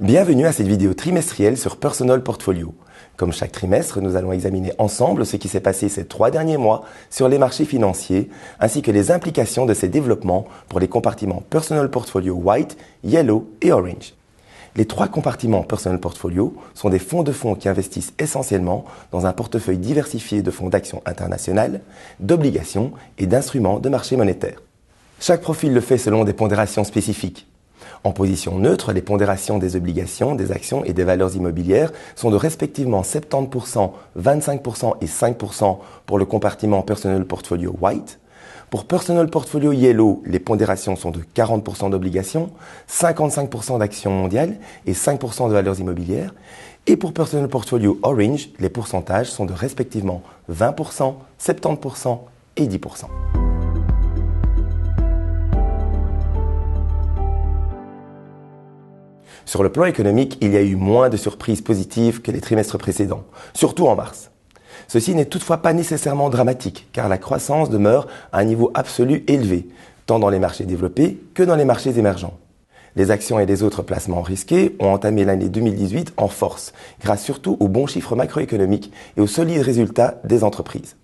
Bienvenue à cette vidéo trimestrielle sur Personal Portfolio. Comme chaque trimestre, nous allons examiner ensemble ce qui s'est passé ces 3 derniers mois sur les marchés financiers, ainsi que les implications de ces développements pour les compartiments Personal Portfolio White, Yellow et Orange. Les 3 compartiments Personal Portfolio sont des fonds de fonds qui investissent essentiellement dans un portefeuille diversifié de fonds d'actions internationales, d'obligations et d'instruments de marché monétaire. Chaque profil le fait selon des pondérations spécifiques. En position neutre, les pondérations des obligations, des actions et des valeurs immobilières sont de respectivement 70%, 25% et 5% pour le compartiment Personal Portfolio White. Pour Personal Portfolio Yellow, les pondérations sont de 40% d'obligations, 55% d'actions mondiales et 5% de valeurs immobilières. Et pour Personal Portfolio Orange, les pourcentages sont de respectivement 20%, 70% et 10%. Sur le plan économique, il y a eu moins de surprises positives que les trimestres précédents, surtout en mars. Ceci n'est toutefois pas nécessairement dramatique, car la croissance demeure à un niveau absolu élevé, tant dans les marchés développés que dans les marchés émergents. Les actions et les autres placements risqués ont entamé l'année 2018 en force, grâce surtout aux bons chiffres macroéconomiques et aux solides résultats des entreprises.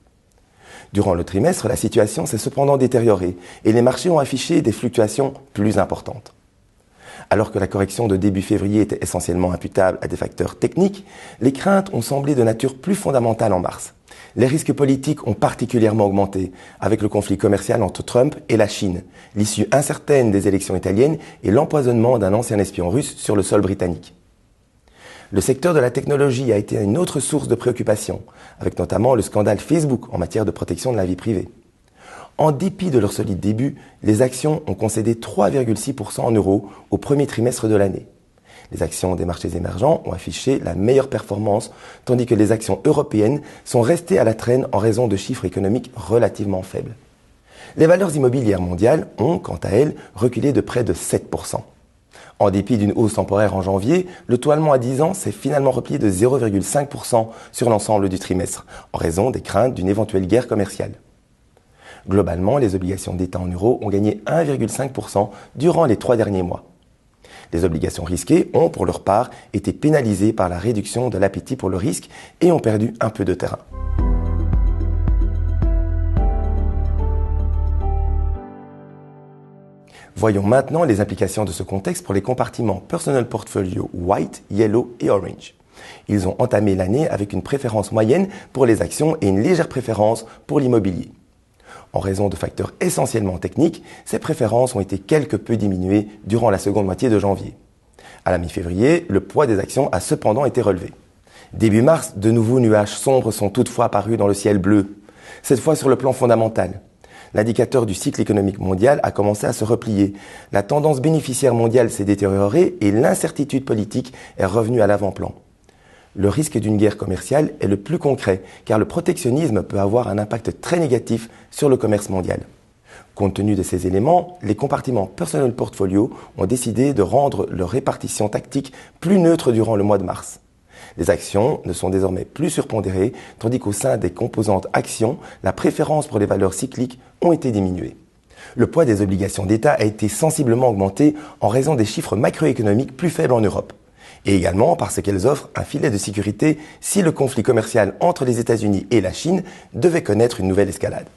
Durant le trimestre, la situation s'est cependant détériorée et les marchés ont affiché des fluctuations plus importantes. Alors que la correction de début février était essentiellement imputable à des facteurs techniques, les craintes ont semblé de nature plus fondamentale en mars. Les risques politiques ont particulièrement augmenté avec le conflit commercial entre Trump et la Chine, l'issue incertaine des élections italiennes et l'empoisonnement d'un ancien espion russe sur le sol britannique. Le secteur de la technologie a été une autre source de préoccupation, avec notamment le scandale Facebook en matière de protection de la vie privée. En dépit de leur solide début, les actions ont concédé 3,6% en euros au premier trimestre de l'année. Les actions des marchés émergents ont affiché la meilleure performance, tandis que les actions européennes sont restées à la traîne en raison de chiffres économiques relativement faibles. Les valeurs immobilières mondiales ont, quant à elles, reculé de près de 7%. En dépit d'une hausse temporaire en janvier, le taux allemand à 10 ans s'est finalement replié de 0,5% sur l'ensemble du trimestre, en raison des craintes d'une éventuelle guerre commerciale. Globalement, les obligations d'État en euros ont gagné 1,5% durant les 3 derniers mois. Les obligations risquées ont, pour leur part, été pénalisées par la réduction de l'appétit pour le risque et ont perdu un peu de terrain. Voyons maintenant les implications de ce contexte pour les compartiments Personal Portfolio White, Yellow et Orange. Ils ont entamé l'année avec une préférence moyenne pour les actions et une légère préférence pour l'immobilier. En raison de facteurs essentiellement techniques, ces préférences ont été quelque peu diminuées durant la seconde moitié de janvier. À la mi-février, le poids des actions a cependant été relevé. Début mars, de nouveaux nuages sombres sont toutefois apparus dans le ciel bleu, cette fois sur le plan fondamental. L'indicateur du cycle économique mondial a commencé à se replier. La tendance bénéficiaire mondiale s'est détériorée et l'incertitude politique est revenue à l'avant-plan. Le risque d'une guerre commerciale est le plus concret, car le protectionnisme peut avoir un impact très négatif sur le commerce mondial. Compte tenu de ces éléments, les compartiments Personal Portfolio ont décidé de rendre leur répartition tactique plus neutre durant le mois de mars. Les actions ne sont désormais plus surpondérées, tandis qu'au sein des composantes actions, la préférence pour les valeurs cycliques ont été diminuées. Le poids des obligations d'État a été sensiblement augmenté en raison des chiffres macroéconomiques plus faibles en Europe. Et également parce qu'elles offrent un filet de sécurité si le conflit commercial entre les États-Unis et la Chine devait connaître une nouvelle escalade.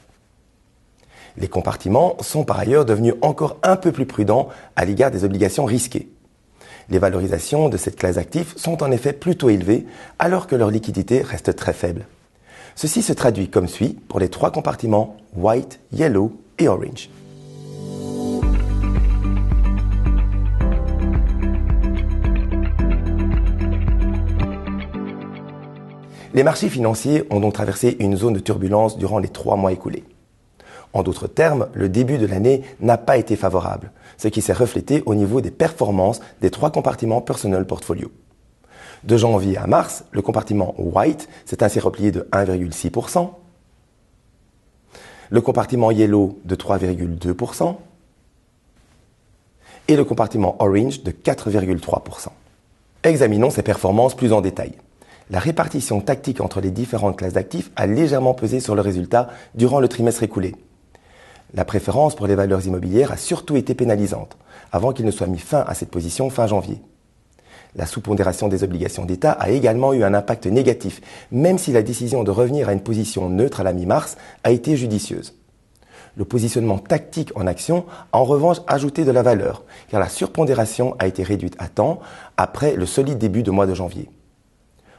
Les compartiments sont par ailleurs devenus encore un peu plus prudents à l'égard des obligations risquées. Les valorisations de cette classe d'actifs sont en effet plutôt élevées alors que leur liquidité reste très faible. Ceci se traduit comme suit pour les 3 compartiments White, Yellow et Orange. Les marchés financiers ont donc traversé une zone de turbulence durant les 3 mois écoulés. En d'autres termes, le début de l'année n'a pas été favorable, ce qui s'est reflété au niveau des performances des 3 compartiments Personal Portfolio. De janvier à mars, le compartiment White s'est ainsi replié de 1,6%, le compartiment Yellow de 3,2% et le compartiment Orange de 4,3%. Examinons ces performances plus en détail. La répartition tactique entre les différentes classes d'actifs a légèrement pesé sur le résultat durant le trimestre écoulé. La préférence pour les valeurs immobilières a surtout été pénalisante, avant qu'il ne soit mis fin à cette position fin janvier. La sous-pondération des obligations d'État a également eu un impact négatif, même si la décision de revenir à une position neutre à la mi-mars a été judicieuse. Le positionnement tactique en action a en revanche ajouté de la valeur, car la surpondération a été réduite à temps après le solide début du mois de janvier.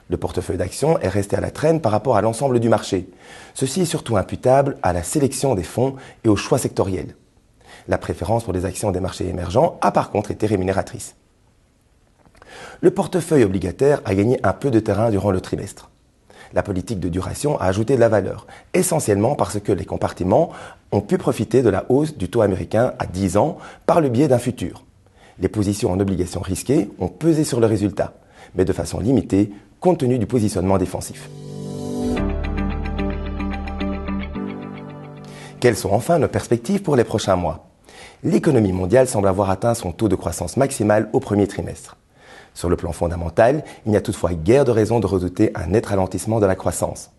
Le portefeuille d'actions est resté à la traîne par rapport à l'ensemble du marché. Ceci est surtout imputable à la sélection des fonds et aux choix sectoriels. La préférence pour les actions des marchés émergents a par contre été rémunératrice. Le portefeuille obligataire a gagné un peu de terrain durant le trimestre. La politique de duration a ajouté de la valeur, essentiellement parce que les compartiments ont pu profiter de la hausse du taux américain à 10 ans par le biais d'un futur. Les positions en obligations risquées ont pesé sur le résultat, mais de façon limitée compte tenu du positionnement défensif. Quelles sont enfin nos perspectives pour les prochains mois? L'économie mondiale semble avoir atteint son taux de croissance maximal au premier trimestre. Sur le plan fondamental, il n'y a toutefois guère de raison de redouter un net ralentissement de la croissance.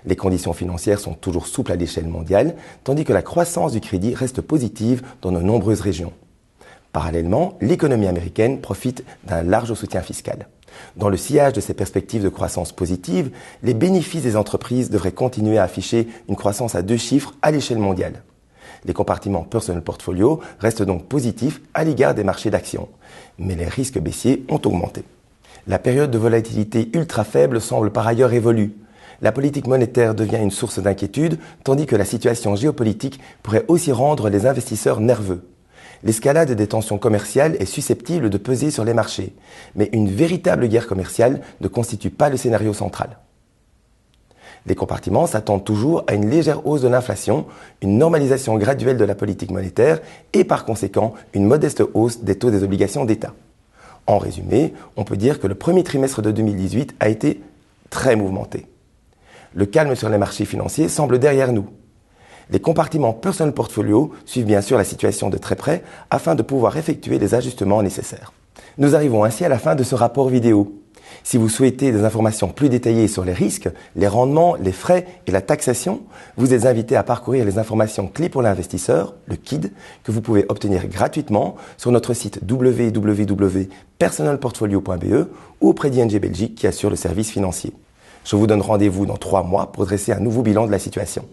Les conditions financières sont toujours souples à l'échelle mondiale, tandis que la croissance du crédit reste positive dans de nombreuses régions. Parallèlement, l'économie américaine profite d'un large soutien fiscal. Dans le sillage de ces perspectives de croissance positive, les bénéfices des entreprises devraient continuer à afficher une croissance à 2 chiffres à l'échelle mondiale. Les compartiments Personal Portfolio restent donc positifs à l'égard des marchés d'actions, mais les risques baissiers ont augmenté. La période de volatilité ultra faible semble par ailleurs évolue. La politique monétaire devient une source d'inquiétude, tandis que la situation géopolitique pourrait aussi rendre les investisseurs nerveux. L'escalade des tensions commerciales est susceptible de peser sur les marchés, mais une véritable guerre commerciale ne constitue pas le scénario central. Les compartiments s'attendent toujours à une légère hausse de l'inflation, une normalisation graduelle de la politique monétaire et par conséquent une modeste hausse des taux des obligations d'État. En résumé, on peut dire que le premier trimestre de 2018 a été très mouvementé. Le calme sur les marchés financiers semble derrière nous. Les compartiments Personal Portfolio suivent bien sûr la situation de très près afin de pouvoir effectuer les ajustements nécessaires. Nous arrivons ainsi à la fin de ce rapport vidéo. Si vous souhaitez des informations plus détaillées sur les risques, les rendements, les frais et la taxation, vous êtes invité à parcourir les informations clés pour l'investisseur, le KID, que vous pouvez obtenir gratuitement sur notre site www.personalportfolio.be ou auprès d'ING Belgique qui assure le service financier. Je vous donne rendez-vous dans 3 mois pour dresser un nouveau bilan de la situation.